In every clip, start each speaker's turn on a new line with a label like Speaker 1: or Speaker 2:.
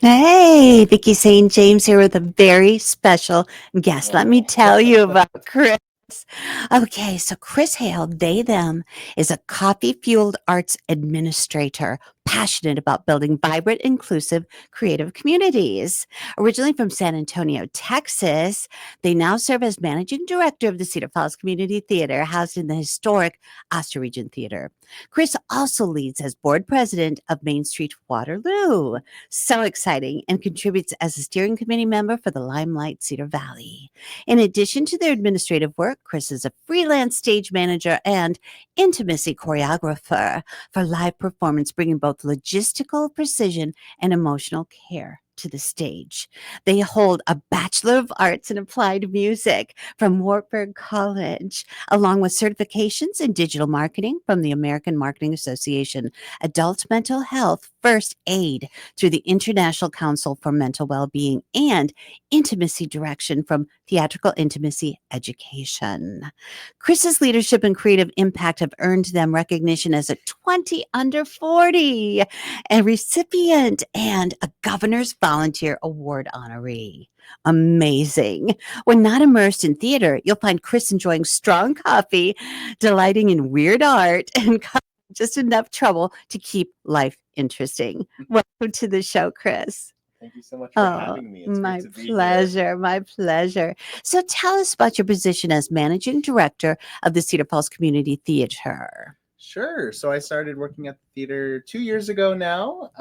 Speaker 1: Hey, Vicki St. James here with a very special guest. Let me
Speaker 2: Oh,
Speaker 1: tell you about Chris. Okay, so Chris Hale, they, them, is a coffee fueled arts administrator passionate about building vibrant, inclusive, creative communities. Originally from San Antonio, Texas, they now serve as managing director of the Cedar Falls Community Theater, housed in the historic Astor Region Theater. Chris also leads as board president of Main Street Waterloo. So exciting, and contributes as a steering committee member for the Limelight Cedar Valley. In addition to their administrative work, Chris is a freelance stage manager and intimacy choreographer for live performance, bringing both logistical precision and emotional care to the stage. They hold a Bachelor of Arts in Applied Music from Wartburg College, along with certifications in digital marketing from the American Marketing Association, adult mental health, first aid through the International Council for Mental Well-Being, and intimacy direction from Theatrical Intimacy Education. Chris's leadership and creative impact have earned them recognition as a 20 under 40, a recipient, and a Governor's Volunteer Award honoree. Amazing. When not immersed in theater, you'll find Chris enjoying strong coffee, delighting in weird art, and just enough trouble to keep life interesting. Welcome to the show, Chris.
Speaker 2: thank you so much for
Speaker 1: Oh,
Speaker 2: having me. It's great
Speaker 1: my
Speaker 2: to be here.
Speaker 1: pleasure. My pleasure. So tell us about your position as managing director of the Cedar Falls Community Theater.
Speaker 2: Sure. So I started working at the theater 2 years ago now.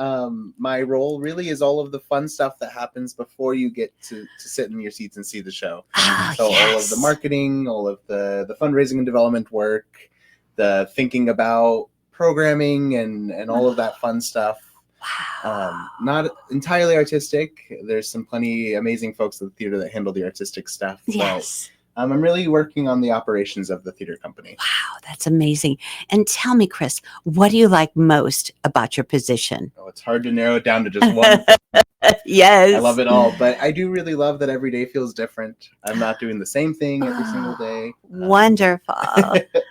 Speaker 2: My role really is all of the fun stuff that happens before you get to sit in your seats and see the show.
Speaker 1: Ah,
Speaker 2: So all of the
Speaker 1: yes.
Speaker 2: marketing, all of the fundraising and development work, the thinking about programming and all of that fun stuff.
Speaker 1: Wow.
Speaker 2: Not entirely artistic. There's some plenty amazing folks at the theater that handle the artistic stuff, but
Speaker 1: Yes.
Speaker 2: I'm really working on the operations of the theater company.
Speaker 1: Wow, that's amazing. And tell me, Chris, what do you like most about your position?
Speaker 2: Oh, it's hard to narrow it down to just one thing. I love
Speaker 1: Yes.
Speaker 2: it all, but I do really love that every day feels different. I'm not doing the same thing every single
Speaker 1: Oh,
Speaker 2: day.
Speaker 1: wonderful.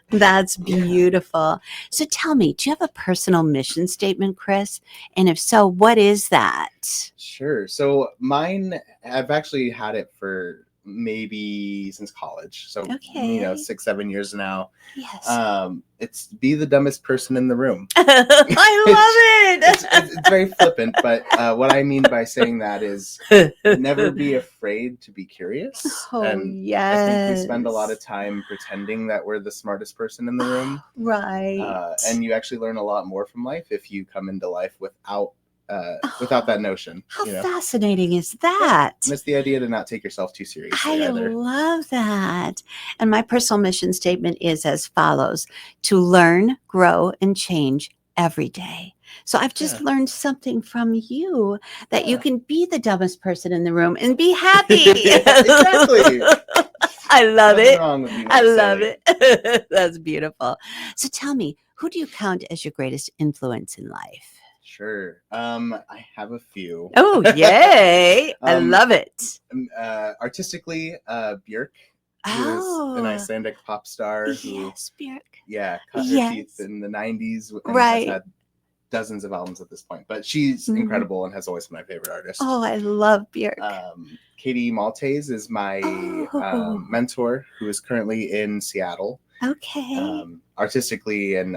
Speaker 1: That's
Speaker 2: Yeah,
Speaker 1: beautiful. So tell me, do you have a personal mission statement, Chris? And if so, what is that?
Speaker 2: sure. So mine, I've actually had it for maybe since college. So,
Speaker 1: Okay.
Speaker 2: 6, 7 years now.
Speaker 1: Yes.
Speaker 2: It's be the dumbest person in the room. it's,
Speaker 1: I
Speaker 2: it's,
Speaker 1: love
Speaker 2: it's it's very flippant, but what I mean by saying that is never
Speaker 1: it.
Speaker 2: be afraid to be curious.
Speaker 1: Oh,
Speaker 2: And I think we spend a lot
Speaker 1: yes.
Speaker 2: of time pretending that we're the smartest person in the room.
Speaker 1: Right.
Speaker 2: And you actually learn a lot more from life if you come into life without
Speaker 1: Oh,
Speaker 2: that notion.
Speaker 1: how fascinating is that?
Speaker 2: And it's the idea to not take yourself too seriously
Speaker 1: I
Speaker 2: either.
Speaker 1: love that. And my personal mission statement is as follows: to learn, grow, and change every day. So I've just
Speaker 2: Yeah,
Speaker 1: learned something from you that you
Speaker 2: yeah.
Speaker 1: can be the dumbest person in the room and be happy.
Speaker 2: Yeah, exactly.
Speaker 1: I love
Speaker 2: Nothing
Speaker 1: it.
Speaker 2: wrong with being
Speaker 1: I
Speaker 2: that
Speaker 1: love
Speaker 2: silly.
Speaker 1: it. That's beautiful. So tell me, who do you count as your greatest influence in life?
Speaker 2: Sure. I have a few.
Speaker 1: Oh, yay. I
Speaker 2: um,
Speaker 1: love it.
Speaker 2: Artistically, Björk, who is an
Speaker 1: Oh,
Speaker 2: Icelandic pop star who,
Speaker 1: yes, Björk.
Speaker 2: yeah, cut her teeth
Speaker 1: Yes,
Speaker 2: in the 90s and has
Speaker 1: right.
Speaker 2: had dozens of albums at this point. But she's
Speaker 1: Mhm.
Speaker 2: incredible and has always been my favorite artist.
Speaker 1: Oh, I love Björk.
Speaker 2: Katie Maltese is my
Speaker 1: Oh,
Speaker 2: mentor, who is currently in Seattle.
Speaker 1: okay.
Speaker 2: Artistically, and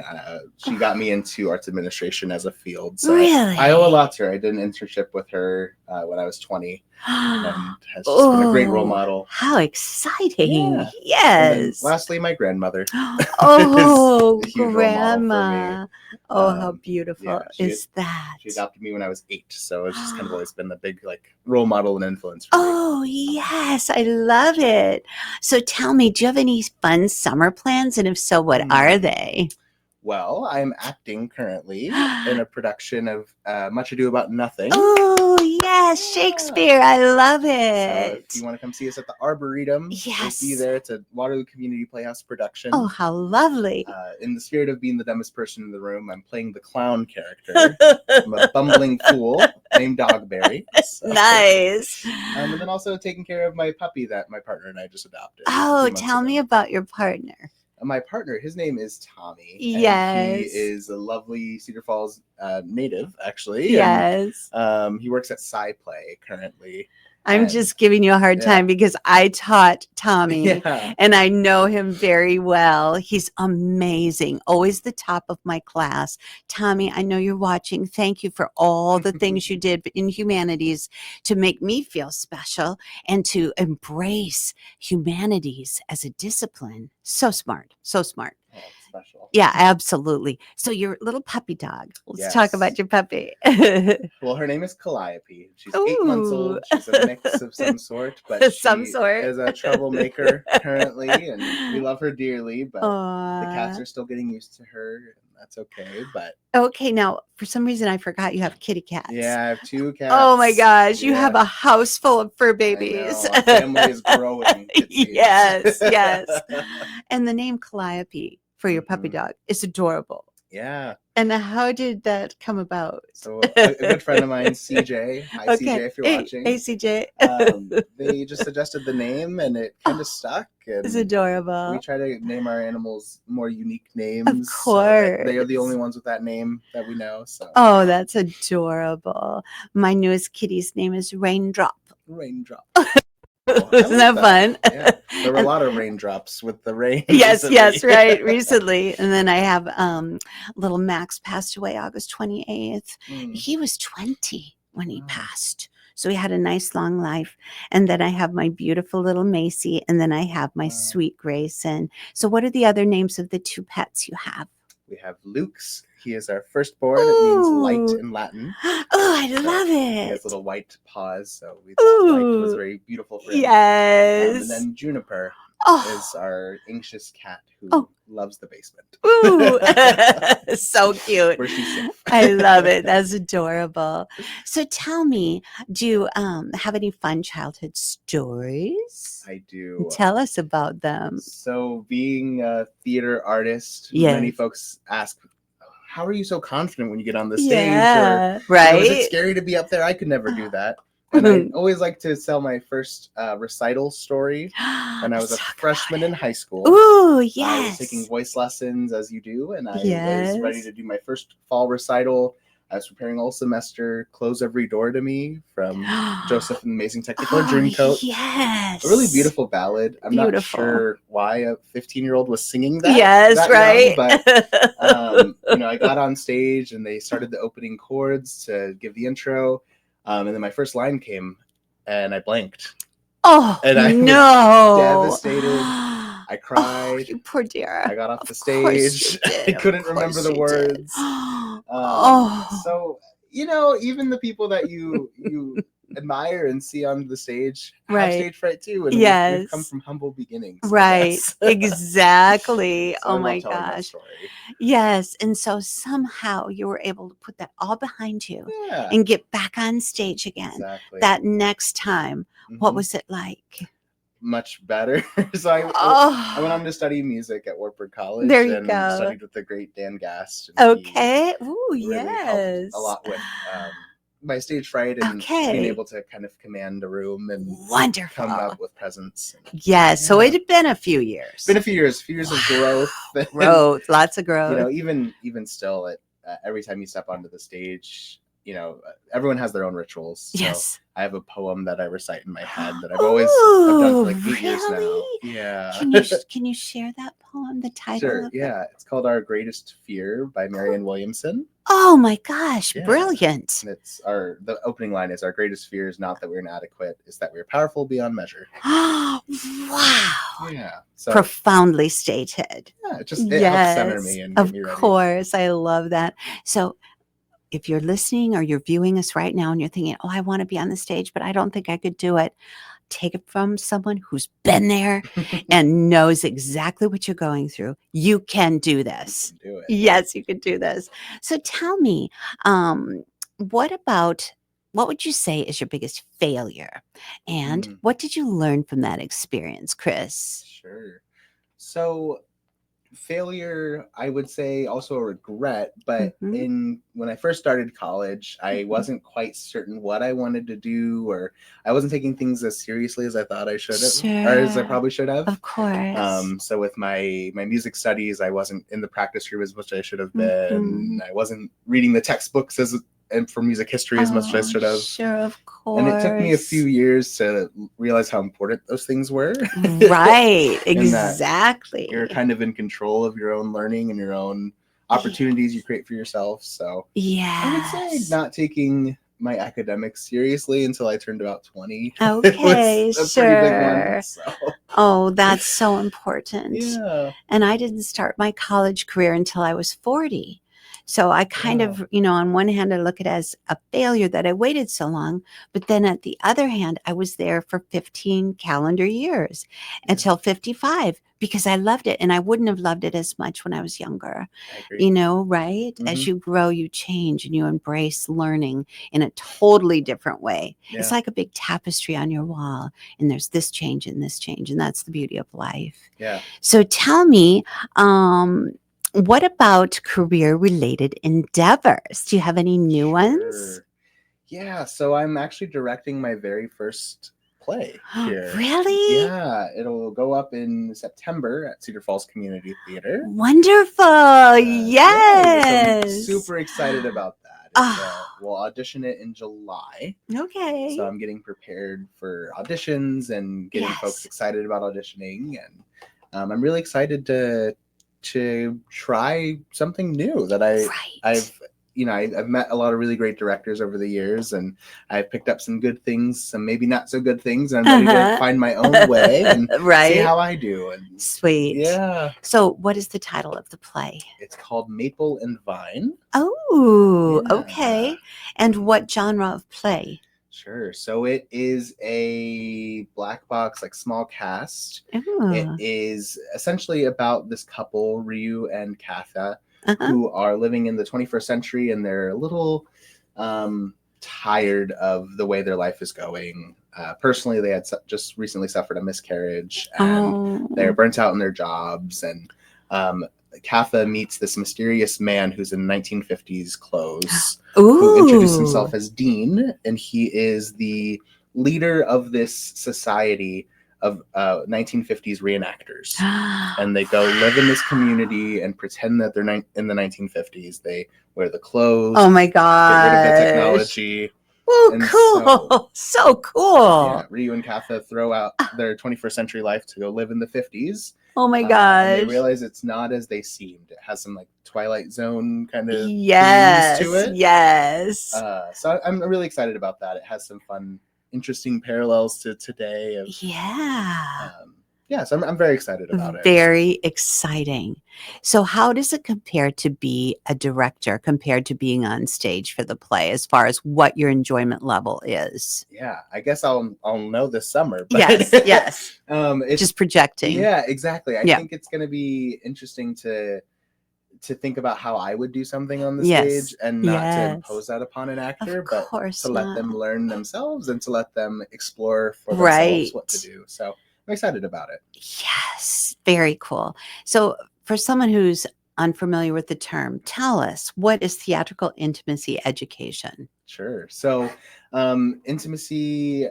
Speaker 2: she got me into arts administration as a field. So I owe a
Speaker 1: Really?
Speaker 2: lot to her. I did an internship with her when I was 20 and has just been a great role
Speaker 1: Oh,
Speaker 2: model.
Speaker 1: how exciting.
Speaker 2: Yeah. And then
Speaker 1: Yes.
Speaker 2: lastly, my grandmother is
Speaker 1: Oh,
Speaker 2: a huge role model for me.
Speaker 1: grandma. Oh, how beautiful
Speaker 2: Yeah,
Speaker 1: is that?
Speaker 2: she adopted me when I was 8, so it's just kind of always been a big role model and influence for me.
Speaker 1: Oh, yes, I love it. So tell me, do you have any fun summer plans? And if so, what are
Speaker 2: Hmm.
Speaker 1: they?
Speaker 2: Well, I'm acting currently in a production of Much Ado About Nothing.
Speaker 1: Oh, yes,
Speaker 2: Yeah.
Speaker 1: Shakespeare. I love
Speaker 2: So if
Speaker 1: it.
Speaker 2: you want to come see us at the Arboretum, we'll be
Speaker 1: Yes.
Speaker 2: there. It's a Waterloo Community Playhouse
Speaker 1: Oh,
Speaker 2: production.
Speaker 1: how lovely.
Speaker 2: In the spirit of being the dumbest person in the room, I'm playing the clown character. I'm a bumbling fool named Dogberry. So,
Speaker 1: Nice.
Speaker 2: and then also taking care of my puppy that my partner and I just adopted a
Speaker 1: Oh,
Speaker 2: few months
Speaker 1: tell me
Speaker 2: ago.
Speaker 1: about your partner.
Speaker 2: my partner, his name is Tommy, and he
Speaker 1: Yes.
Speaker 2: is a lovely Cedar Falls native, actually,
Speaker 1: Yes.
Speaker 2: and he works at SciPlay currently.
Speaker 1: I'm
Speaker 2: And
Speaker 1: just giving you a hard
Speaker 2: yeah.
Speaker 1: time because I taught Tommy
Speaker 2: Yeah.
Speaker 1: and I know him very well. He's amazing, always the top of my class. Tommy, I know you're watching. Thank you for all the things you did in humanities to make me feel special and to embrace humanities as a discipline. So smart, so smart.
Speaker 2: Oh, it's special.
Speaker 1: Yeah, absolutely. So your little puppy dog. Let's talk about
Speaker 2: Yes.
Speaker 1: your puppy.
Speaker 2: Well, her name is Calliope. She's 8 months
Speaker 1: Ooh.
Speaker 2: old. She's a mix of some sort, but
Speaker 1: Some
Speaker 2: she
Speaker 1: sort.
Speaker 2: is a troublemaker currently, and we love her dearly, but the cats
Speaker 1: Aw.
Speaker 2: are still getting used to her, and that's okay. But
Speaker 1: Okay, now for some reason I forgot you have kitty cats.
Speaker 2: yeah, I have 2 cats.
Speaker 1: Oh my gosh, you have
Speaker 2: Yeah.
Speaker 1: a house full of fur
Speaker 2: I
Speaker 1: babies.
Speaker 2: know. Our family is growing, it seems.
Speaker 1: Yes, yes. And the name Calliope for your puppy
Speaker 2: Mhm.
Speaker 1: dog is adorable.
Speaker 2: Yeah.
Speaker 1: And how did that come about?
Speaker 2: So a good friend of mine, CJ. Hi, CJ,
Speaker 1: Okay.
Speaker 2: if you're
Speaker 1: Hey,
Speaker 2: watching.
Speaker 1: CJ.
Speaker 2: They just suggested the name, and it kind of stuck.
Speaker 1: It's
Speaker 2: And
Speaker 1: adorable.
Speaker 2: we try to name our animals more unique names.
Speaker 1: Of
Speaker 2: So that they are the
Speaker 1: course.
Speaker 2: only ones with that name that we know. So
Speaker 1: Oh, that's adorable. My newest kitty's name is Raindrop.
Speaker 2: Raindrop.
Speaker 1: Isn't that fun?
Speaker 2: Yeah. There were a
Speaker 1: And-
Speaker 2: lot of raindrops with the rain.
Speaker 1: yes,
Speaker 2: recently.
Speaker 1: yes, right, recently. And then I have little Max passed away August 28th.
Speaker 2: Mm.
Speaker 1: He was 20 when he
Speaker 2: Wow.
Speaker 1: passed. So he had a nice long life. And then I have my beautiful little Macy, and then I have my
Speaker 2: Wow.
Speaker 1: sweet Grayson. So what are the other names of the 2 pets you have?
Speaker 2: We have Luke's. He is our firstborn. It means light
Speaker 1: Ooh.
Speaker 2: in Latin.
Speaker 1: Oh, I
Speaker 2: So
Speaker 1: love
Speaker 2: he has
Speaker 1: it.
Speaker 2: little white paws, so we thought light was
Speaker 1: Ooh.
Speaker 2: very beautiful for him.
Speaker 1: Yes.
Speaker 2: And then Juniper
Speaker 1: Oh.
Speaker 2: is our anxious cat who
Speaker 1: Oh.
Speaker 2: loves the basement.
Speaker 1: Ooh, so cute.
Speaker 2: Where she's safe.
Speaker 1: I love it. That's adorable. So tell me, do you have any fun childhood stories?
Speaker 2: I do.
Speaker 1: Tell us about them.
Speaker 2: So being a theater artist, many
Speaker 1: Yes.
Speaker 2: folks ask, how are you so confident when you get on the stage?
Speaker 1: Yeah,
Speaker 2: Or,
Speaker 1: right?
Speaker 2: is it scary to be up there? I could never do that. And I always like to tell my first recital story when I was a freshman in high school.
Speaker 1: Ooh,
Speaker 2: I was
Speaker 1: yes.
Speaker 2: taking voice lessons, as you do, and I
Speaker 1: Yes.
Speaker 2: was ready to do my first fall recital. I was preparing all semester. Close Every Door to Me from Joseph and the Amazing Technicolor Dreamcoat.
Speaker 1: Yes.
Speaker 2: A really beautiful ballad. I'm not
Speaker 1: Beautiful.
Speaker 2: sure why a 15-year-old was singing that.
Speaker 1: Yes,
Speaker 2: that
Speaker 1: right.
Speaker 2: Young, but I got on stage and they started the opening chords to give the intro, and then my first line came, and I blanked.
Speaker 1: Oh,
Speaker 2: And I
Speaker 1: no.
Speaker 2: was devastated. I cried.
Speaker 1: Oh, you poor dear.
Speaker 2: I got off the
Speaker 1: Of course you
Speaker 2: stage.
Speaker 1: did.
Speaker 2: I couldn't
Speaker 1: Of
Speaker 2: remember
Speaker 1: course
Speaker 2: the
Speaker 1: you
Speaker 2: words.
Speaker 1: did. Oh.
Speaker 2: So even the people that you admire and see on the stage have
Speaker 1: Right.
Speaker 2: stage fright too, and
Speaker 1: Yes.
Speaker 2: we've come from humble beginnings.
Speaker 1: Right. Exactly.
Speaker 2: So
Speaker 1: Oh
Speaker 2: I love
Speaker 1: my
Speaker 2: telling that
Speaker 1: gosh.
Speaker 2: story.
Speaker 1: Yes. And so somehow you were able to put that all behind you
Speaker 2: Yeah,
Speaker 1: and get back on stage again.
Speaker 2: exactly.
Speaker 1: That next time, what
Speaker 2: Mhm.
Speaker 1: was it like?
Speaker 2: Much better. So I went
Speaker 1: Oh,
Speaker 2: on to study music at Wartburg College.
Speaker 1: there you
Speaker 2: and
Speaker 1: go.
Speaker 2: studied with the great Dan Gast. And he
Speaker 1: Okay. Ooh,
Speaker 2: really helped
Speaker 1: yes.
Speaker 2: a lot with my stage fright and being
Speaker 1: Okay.
Speaker 2: able to kind of command a room and
Speaker 1: Wonderful.
Speaker 2: come up with presence.
Speaker 1: Yes. So
Speaker 2: Yeah.
Speaker 1: it had been a few years.
Speaker 2: Been a few years of growth. And,
Speaker 1: Growth, lots of growth.
Speaker 2: even still, every time you step onto the stage, everyone has their own rituals. So
Speaker 1: Yes.
Speaker 2: I have a poem that I recite in my head that I've done for like 8 years now.
Speaker 1: Really?
Speaker 2: Yeah.
Speaker 1: Can you share that poem? The title
Speaker 2: Sure.
Speaker 1: of it?
Speaker 2: Yeah. It's called Our Greatest Fear by Marianne Williamson.
Speaker 1: Oh my gosh!
Speaker 2: Yeah.
Speaker 1: Brilliant.
Speaker 2: And the opening line is, our greatest fear is not that we're inadequate, it's that we're powerful beyond measure.
Speaker 1: Wow.
Speaker 2: Yeah. So
Speaker 1: Profoundly stated.
Speaker 2: it helps center me and get
Speaker 1: Of
Speaker 2: me ready.
Speaker 1: course. I love that. So if you're listening or you're viewing us right now and you're thinking, oh, I want to be on the stage, but I don't think I could do it, take it from someone who's been there and knows exactly what you're going through. You can do this.
Speaker 2: Do it.
Speaker 1: Yes, you can do this. So tell me, what would you say is your biggest failure? And
Speaker 2: Mm.
Speaker 1: what did you learn from that experience, Chris?
Speaker 2: Sure. So failure, I would say, also a regret. But
Speaker 1: Mhm.
Speaker 2: when I first started college, I wasn't quite certain what I wanted to do, or I wasn't taking things as seriously as I thought I should have, or as I
Speaker 1: Sure.
Speaker 2: probably should have.
Speaker 1: Of course.
Speaker 2: So with my music studies, I wasn't in the practice room as much as I should have been.
Speaker 1: Mhm.
Speaker 2: I wasn't reading the textbooks and for music history as much as I
Speaker 1: Oh,
Speaker 2: should have.
Speaker 1: sure, of
Speaker 2: And it took me a few
Speaker 1: course.
Speaker 2: years to realize how important those things were.
Speaker 1: Right,
Speaker 2: And that you're
Speaker 1: exactly.
Speaker 2: kind of in control of your own learning and your own
Speaker 1: Ye-
Speaker 2: opportunities you create for yourself. So I would say
Speaker 1: Yes.
Speaker 2: not taking my academics seriously until I turned about 20 was
Speaker 1: Okay,
Speaker 2: a pretty big one.
Speaker 1: sure.
Speaker 2: So
Speaker 1: Oh, that's so important.
Speaker 2: yeah.
Speaker 1: And I didn't start my college career until I was 40. So I kind
Speaker 2: Wow.
Speaker 1: of, on one hand, I look at it as a failure that I waited so long. But then at the other hand, I was there for 15 calendar years
Speaker 2: Yeah,
Speaker 1: until 55 because I loved it. And I wouldn't have loved it as much when I was younger.
Speaker 2: I agree.
Speaker 1: Right?
Speaker 2: Hmm.
Speaker 1: As you grow, you change and you embrace learning in a totally different way. It's
Speaker 2: Yeah.
Speaker 1: like a big tapestry on your wall, and there's this change and this change. And that's the beauty of life.
Speaker 2: Yeah.
Speaker 1: So tell me, what about career related endeavors? Do you have any new ones?
Speaker 2: Sure. Yeah. So I'm actually directing my very first play here.
Speaker 1: Really?
Speaker 2: Yeah. It'll go up in September at Cedar Falls Community Theater.
Speaker 1: Wonderful.
Speaker 2: Yay! So I'm
Speaker 1: Yes.
Speaker 2: super excited about that.
Speaker 1: Oh,
Speaker 2: We'll audition it in July. So
Speaker 1: okay.
Speaker 2: I'm getting prepared for auditions and getting folks
Speaker 1: Yes.
Speaker 2: excited about auditioning, and I'm really excited to try something new that
Speaker 1: Right.
Speaker 2: I've met a lot of really great directors over the years, and I've picked up some good things, some maybe not so good things, and I'm ready to find my own way and see
Speaker 1: Right.
Speaker 2: how I do. And
Speaker 1: Sweet.
Speaker 2: yeah,
Speaker 1: So, what is the title of the play?
Speaker 2: it's called Maple and Vine.
Speaker 1: Oh,
Speaker 2: Yeah.
Speaker 1: okay. And what genre of play?
Speaker 2: Sure. So it is a black box, like small cast. It
Speaker 1: Ooh.
Speaker 2: is essentially about this couple, Ryu and Katha,
Speaker 1: Uh-huh.
Speaker 2: who are living in the 21st century, and they're a little tired of the way their life is going. Personally, they had just recently suffered a miscarriage, and they're
Speaker 1: Oh.
Speaker 2: burnt out in their jobs. And Katha meets this mysterious man who's in 1950s clothes, who introduced himself
Speaker 1: Ooh.
Speaker 2: as Dean, and he is the leader of this society of 1950s reenactors. And they go live in this community and pretend that they're in the 1950s. They wear the clothes.
Speaker 1: Oh my
Speaker 2: Get rid of the
Speaker 1: gosh.
Speaker 2: technology.
Speaker 1: Oh,
Speaker 2: And
Speaker 1: cool. So cool.
Speaker 2: yeah, Ryu and Katha throw out their 21st century life to go live in the 50s.
Speaker 1: Oh my
Speaker 2: And they
Speaker 1: gosh.
Speaker 2: realize it's not as they seemed. It has some like Twilight Zone kind of themes to
Speaker 1: Yes.
Speaker 2: it.
Speaker 1: Yes.
Speaker 2: So I'm really excited about that. It has some fun, interesting parallels to today.
Speaker 1: Yeah.
Speaker 2: Yeah, so I'm very excited about it.
Speaker 1: Very exciting. So, how does it compare to be a director compared to being on stage for the play as far as what your enjoyment level is?
Speaker 2: Yeah, I guess I'll know this summer. But
Speaker 1: Yes. Yes.
Speaker 2: it's
Speaker 1: Just projecting.
Speaker 2: yeah, exactly. I
Speaker 1: Yeah.
Speaker 2: think it's going to be interesting to think about how I would do something on the
Speaker 1: Yes.
Speaker 2: stage, and not to
Speaker 1: Yes.
Speaker 2: impose that upon an actor,
Speaker 1: Of
Speaker 2: but
Speaker 1: course
Speaker 2: to let them
Speaker 1: not.
Speaker 2: learn themselves and to let them explore for themselves what to
Speaker 1: Right.
Speaker 2: do. So I'm excited about it.
Speaker 1: Yes. Very cool. So, for someone who's unfamiliar with the term, tell us, what is theatrical intimacy education?
Speaker 2: Sure. So intimacy,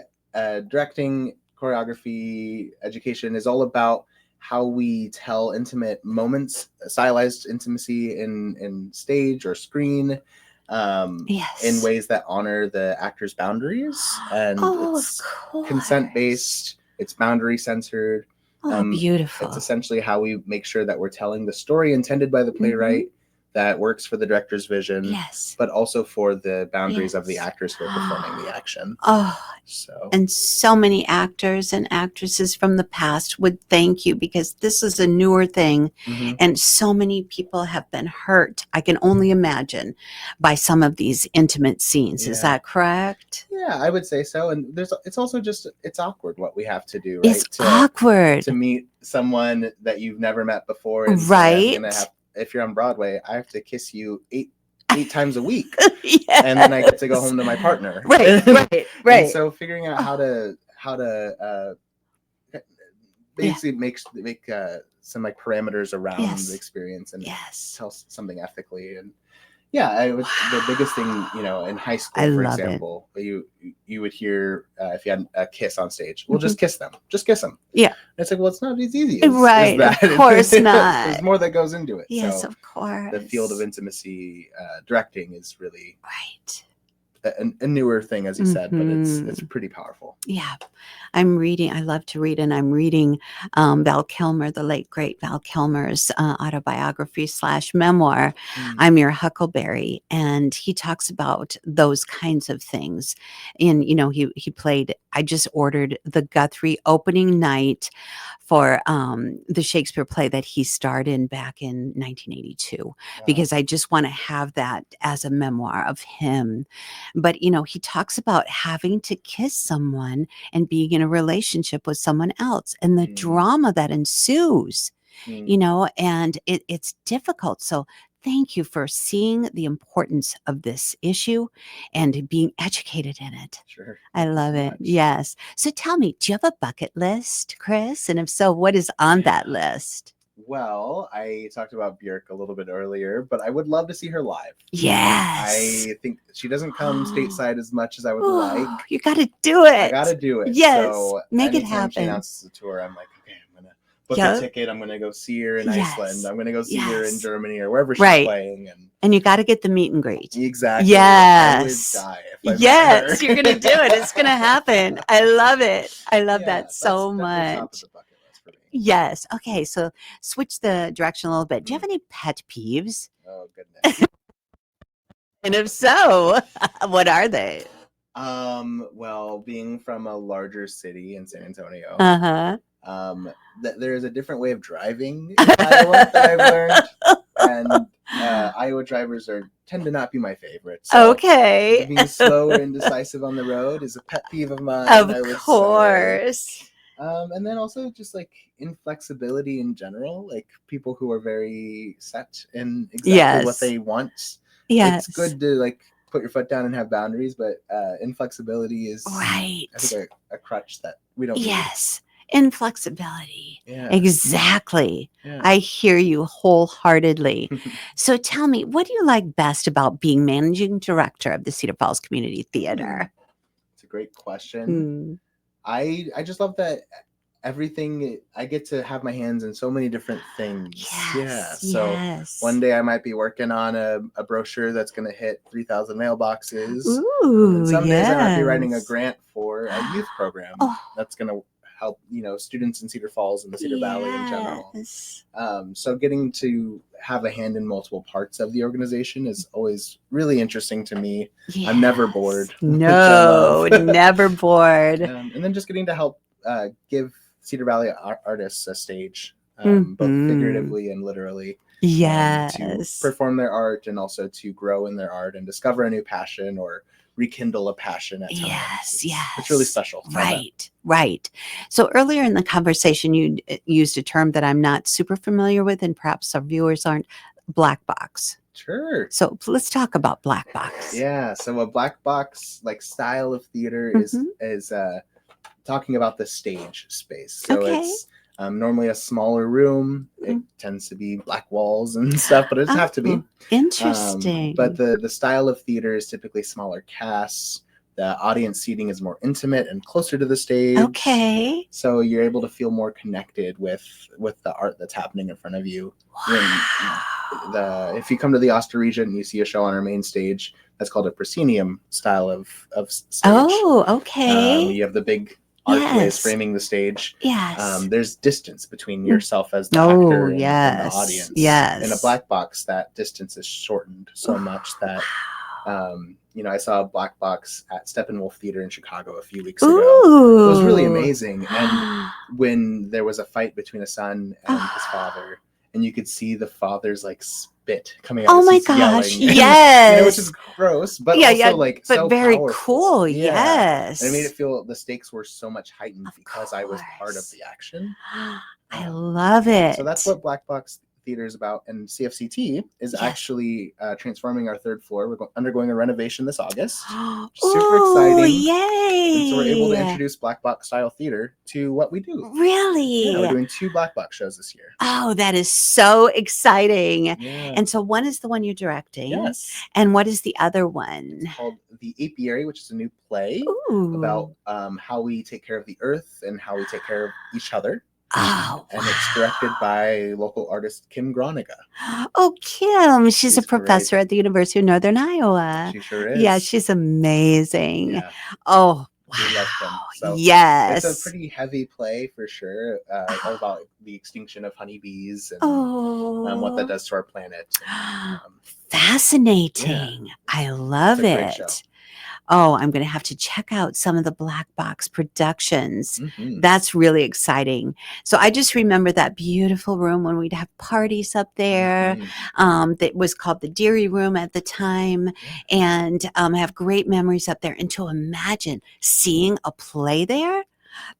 Speaker 2: directing, choreography, education is all about how we tell intimate moments, stylized intimacy in stage or screen, in
Speaker 1: Yes.
Speaker 2: ways that honor the actor's boundaries. And
Speaker 1: Oh, of
Speaker 2: it's
Speaker 1: course.
Speaker 2: consent based, it's boundary censored.
Speaker 1: Oh,
Speaker 2: It's
Speaker 1: beautiful.
Speaker 2: essentially how we make sure that we're telling the story intended by the playwright that works for the director's vision,
Speaker 1: Yes.
Speaker 2: but also for the boundaries of the
Speaker 1: Yes.
Speaker 2: actors who are performing the action.
Speaker 1: Oh,
Speaker 2: So
Speaker 1: and so many actors and actresses from the past would thank you because this is a newer thing.
Speaker 2: mhm.
Speaker 1: And so many people have been hurt, I can only imagine, by some of these intimate scenes. Is
Speaker 2: Yeah.
Speaker 1: that correct?
Speaker 2: Yeah, I would say so. And it's also just, it's awkward what we have to do, right?
Speaker 1: It's awkward.
Speaker 2: To meet someone that you've never met before, and
Speaker 1: Right.
Speaker 2: I'm gonna have, if you're on Broadway, I have to kiss you eight times a week,
Speaker 1: Yes.
Speaker 2: and then I get to go home to my partner.
Speaker 1: Right.
Speaker 2: And so figuring out how to basically make some like parameters around
Speaker 1: Yes.
Speaker 2: the experience and
Speaker 1: Yes.
Speaker 2: tell something ethically. And yeah, the biggest thing, in high school,
Speaker 1: I
Speaker 2: for
Speaker 1: love it.
Speaker 2: example, you would hear if you had a kiss on stage, well, just kiss them.
Speaker 1: Yeah.
Speaker 2: And it's like, well, it's not as easy as
Speaker 1: Right.
Speaker 2: that.
Speaker 1: Of course not.
Speaker 2: There's more that goes into it.
Speaker 1: Yes,
Speaker 2: So
Speaker 1: of course.
Speaker 2: the field of intimacy directing is really
Speaker 1: right.
Speaker 2: a newer thing, as you said, but it's pretty powerful.
Speaker 1: Yeah. I'm reading, I love to read, and I'm reading Val Kilmer, the late, great Val Kilmer's autobiography / memoir, I'm Your Huckleberry. And he talks about those kinds of things. And, he played, I just ordered the Guthrie opening night for the Shakespeare play that he starred in back in 1982, because I just want to have that as a memoir of him. But, he talks about having to kiss someone and being in a relationship with someone else and the drama that ensues, and it's difficult. So thank you for seeing the importance of this issue and being educated in it.
Speaker 2: Sure.
Speaker 1: I love it. Yes. So tell me, do you have a bucket list, Chris? And if so, what is on that list?
Speaker 2: Well, I talked about Björk a little bit earlier, but I would love to see her live.
Speaker 1: Yes.
Speaker 2: I think she doesn't come stateside as much as I would like.
Speaker 1: You got to do it.
Speaker 2: I got to do it.
Speaker 1: Yes.
Speaker 2: So
Speaker 1: make it
Speaker 2: anytime
Speaker 1: happen.
Speaker 2: she announces a tour, I'm like, okay, I'm going to book a ticket. I'm going to go see her in Iceland. I'm going to go see her in Germany or wherever she's playing. And
Speaker 1: you got to get the meet and greet.
Speaker 2: Exactly.
Speaker 1: Yes.
Speaker 2: I would die if I met her.
Speaker 1: You're going to do it. It's going to happen. I love it. I love that so
Speaker 2: that's
Speaker 1: much.
Speaker 2: top of the bucket list for me.
Speaker 1: Yes. Okay. So switch the direction a little bit. Do you have any pet peeves?
Speaker 2: Oh, goodness.
Speaker 1: And if so, what are they?
Speaker 2: Well, being from a larger city in San Antonio, there is a different way of driving in Iowa that I've learned, and Iowa drivers tend to not be my favorite. So
Speaker 1: okay,
Speaker 2: being slow or indecisive on the road is a pet peeve of mine.
Speaker 1: Of course.
Speaker 2: And then also just like inflexibility in general, like people who are very set in exactly what they want.
Speaker 1: Yes.
Speaker 2: It's good to like put your foot down and have boundaries, but inflexibility is
Speaker 1: right.
Speaker 2: I think a crutch that we don't
Speaker 1: Yes. Inflexibility.
Speaker 2: Yeah.
Speaker 1: Exactly.
Speaker 2: Yeah.
Speaker 1: I hear you wholeheartedly. So tell me, what do you like best about being managing director of the Cedar Falls Community Theater?
Speaker 2: It's a great question. I just love that everything, I get to have my hands in so many different things. So one day I might be working on a brochure that's going to hit 3,000 mailboxes.
Speaker 1: Ooh,
Speaker 2: some days I might be writing a grant for a youth program that's going to help students in Cedar Falls and the Cedar Valley in general. So getting to have a hand in multiple parts of the organization is always really interesting to me. I'm never bored.
Speaker 1: No, never bored.
Speaker 2: And then just getting to help give Cedar Valley artists a stage, both figuratively and literally. To perform their art and also to grow in their art and discover a new passion or rekindle a passion at times. It's really special.
Speaker 1: Right. So earlier in the conversation, you used a term that I'm not super familiar with, and perhaps our viewers aren't. Black box.
Speaker 2: Sure.
Speaker 1: So let's talk about black box.
Speaker 2: Yeah. So a black box like style of theater is talking about the stage space. So it's normally a smaller room. It tends to be black walls and stuff, but it doesn't have to be.
Speaker 1: Interesting.
Speaker 2: But the style of theater is typically smaller casts. The audience seating is more intimate and closer to the stage.
Speaker 1: Okay.
Speaker 2: So you're able to feel more connected with the art that's happening in front of you.
Speaker 1: Wow.
Speaker 2: If you come to the Oster region and you see a show on our main stage, that's called a proscenium style of stage.
Speaker 1: Oh, okay.
Speaker 2: You have the big archways framing the stage.
Speaker 1: Yes.
Speaker 2: There's distance between yourself as the actor and the audience.
Speaker 1: Yes.
Speaker 2: In a black box, that distance is shortened so much that I saw a black box at Steppenwolf Theater in Chicago a few weeks ago.
Speaker 1: Ooh.
Speaker 2: It was really amazing. And when there was a fight between a son and his father, and you could see the father's like spit coming out.
Speaker 1: Oh my gosh!
Speaker 2: Yelling.
Speaker 1: Yes,
Speaker 2: which is gross, but also like
Speaker 1: but
Speaker 2: so
Speaker 1: very
Speaker 2: powerful.
Speaker 1: Cool.
Speaker 2: Yeah.
Speaker 1: Yes,
Speaker 2: and it made it feel the stakes were so much heightened because I was part of the action.
Speaker 1: I love it.
Speaker 2: So that's what Black Box Theater is about, and CFCT is actually transforming our third floor. We're undergoing a renovation this August. Super exciting.
Speaker 1: Yay!
Speaker 2: So we're able to introduce black box style theater to what we do.
Speaker 1: Really?
Speaker 2: Yeah, we're doing 2 black box shows this year.
Speaker 1: Oh, that is so exciting.
Speaker 2: Yeah.
Speaker 1: And so one is the one you're directing.
Speaker 2: Yes.
Speaker 1: And what is the other one?
Speaker 2: It's called The Apiary, which is a new play
Speaker 1: Ooh.
Speaker 2: about how we take care of the earth and how we take care of each other.
Speaker 1: Oh,
Speaker 2: And it's directed by local artist Kim Groniga.
Speaker 1: Oh, Kim. She's a
Speaker 2: She's
Speaker 1: professor
Speaker 2: great.
Speaker 1: at the University of Northern Iowa.
Speaker 2: She sure is.
Speaker 1: Yeah, she's amazing.
Speaker 2: Yeah,
Speaker 1: Oh, wow.
Speaker 2: we love Kim. So
Speaker 1: yes.
Speaker 2: it's a pretty heavy play for sure, all about the extinction of honeybees and what that does to our planet.
Speaker 1: Fascinating.
Speaker 2: Yeah.
Speaker 1: I love
Speaker 2: It's a great show.
Speaker 1: it. Oh, I'm going to have to check out some of the black box productions.
Speaker 2: Mhm.
Speaker 1: That's really exciting. So I just remember that beautiful room when we'd have parties up there.
Speaker 2: Mhm.
Speaker 1: That was called the Deary Room at the time.
Speaker 2: Yeah.
Speaker 1: And I have great memories up there. And to imagine seeing a play there,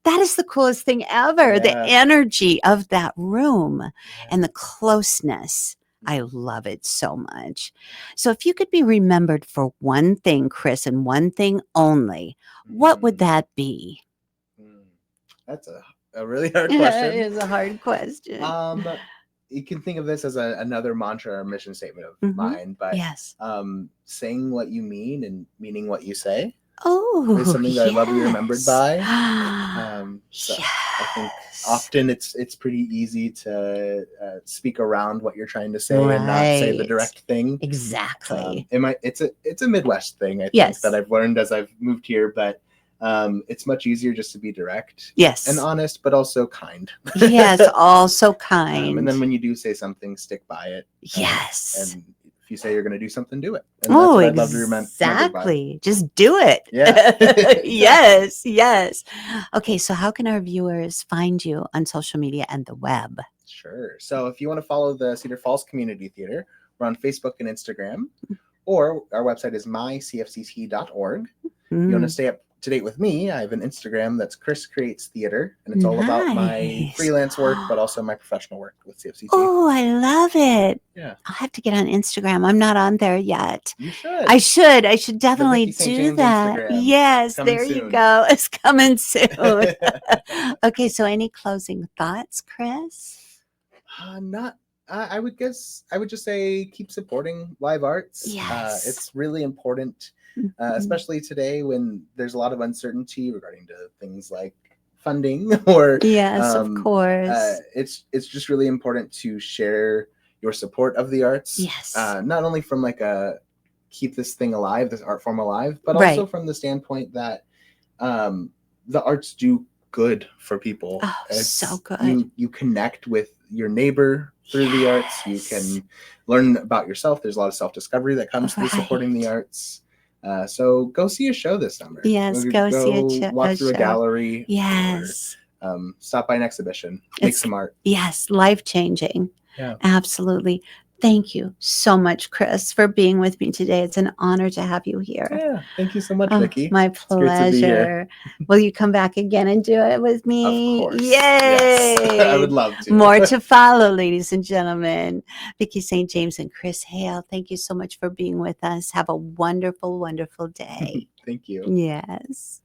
Speaker 1: that is the coolest thing ever. The
Speaker 2: Yeah.
Speaker 1: energy of that room
Speaker 2: Yeah.
Speaker 1: and the closeness. I love it so much. So if you could be remembered for one thing, Chris, and one thing only, what would that be?
Speaker 2: That's a really hard question.
Speaker 1: It is a hard question.
Speaker 2: You can think of this as another mantra or mission statement of mine, but
Speaker 1: Yes.
Speaker 2: saying what you mean and meaning what you say
Speaker 1: Oh,
Speaker 2: is something that I'd love to be remembered by. So
Speaker 1: yes.
Speaker 2: I think often it's pretty easy to speak around what you're trying to say and not say the
Speaker 1: Right.
Speaker 2: direct thing.
Speaker 1: Exactly.
Speaker 2: It's a Midwest thing, I think,
Speaker 1: Yes.
Speaker 2: that I've learned as I've moved here, but it's much easier just to be direct
Speaker 1: Yes.
Speaker 2: and honest, but also kind.
Speaker 1: Yes, also kind.
Speaker 2: And then when you do say something, stick by it.
Speaker 1: Yes.
Speaker 2: And if you say you're going to do something, do it. And that's what I'd love to remember by.
Speaker 1: Exactly. Just do it.
Speaker 2: Yeah.
Speaker 1: Yes, yes. Okay, so how can our viewers find you on social media and the web?
Speaker 2: Sure. So if you want to follow the Cedar Falls Community Theater, we're on Facebook and Instagram, or our website is mycfct.org. You want to stay up to date with me, I have an Instagram that's Chris Creates Theater, and it's all about my freelance work, but also my professional work with CFCT.
Speaker 1: Oh, I love it.
Speaker 2: Yeah.
Speaker 1: I'll have to get on Instagram. I'm not on there yet.
Speaker 2: You should.
Speaker 1: I should definitely
Speaker 2: Vicki St.
Speaker 1: do
Speaker 2: James
Speaker 1: that.
Speaker 2: Instagram.
Speaker 1: Yes,
Speaker 2: Coming
Speaker 1: there you
Speaker 2: soon.
Speaker 1: go. It's coming soon. Okay, so any closing thoughts, Chris?
Speaker 2: I would just say keep supporting live arts.
Speaker 1: Yes.
Speaker 2: It's really important, especially today when there's a lot of uncertainty regarding to things like funding or
Speaker 1: yes, of course.
Speaker 2: It's just really important to share your support of the arts.
Speaker 1: Yes.
Speaker 2: Not only from like a keep this thing alive, this art form alive, but also from the standpoint that the arts do good for people.
Speaker 1: Oh, so good.
Speaker 2: You connect with your neighbor through the arts. You can learn about yourself. There's a lot of self-discovery that comes through supporting the arts. So go see a show this summer.
Speaker 1: Yes, go see a
Speaker 2: walk through a gallery.
Speaker 1: Yes.
Speaker 2: Or, stop by an exhibition. Make some art.
Speaker 1: Yes, life-changing.
Speaker 2: Yeah.
Speaker 1: Absolutely. Thank you so much, Chris, for being with me today. It's an honor to have you here.
Speaker 2: Yeah, thank you so much, Vicki.
Speaker 1: My pleasure. Will you come back again and do it with me?
Speaker 2: Of course.
Speaker 1: Yay!
Speaker 2: Yes, I would love to.
Speaker 1: More to follow, ladies and gentlemen. Vicki St. James and Chris Hale, thank you so much for being with us. Have a wonderful, wonderful day.
Speaker 2: Thank you.
Speaker 1: Yes.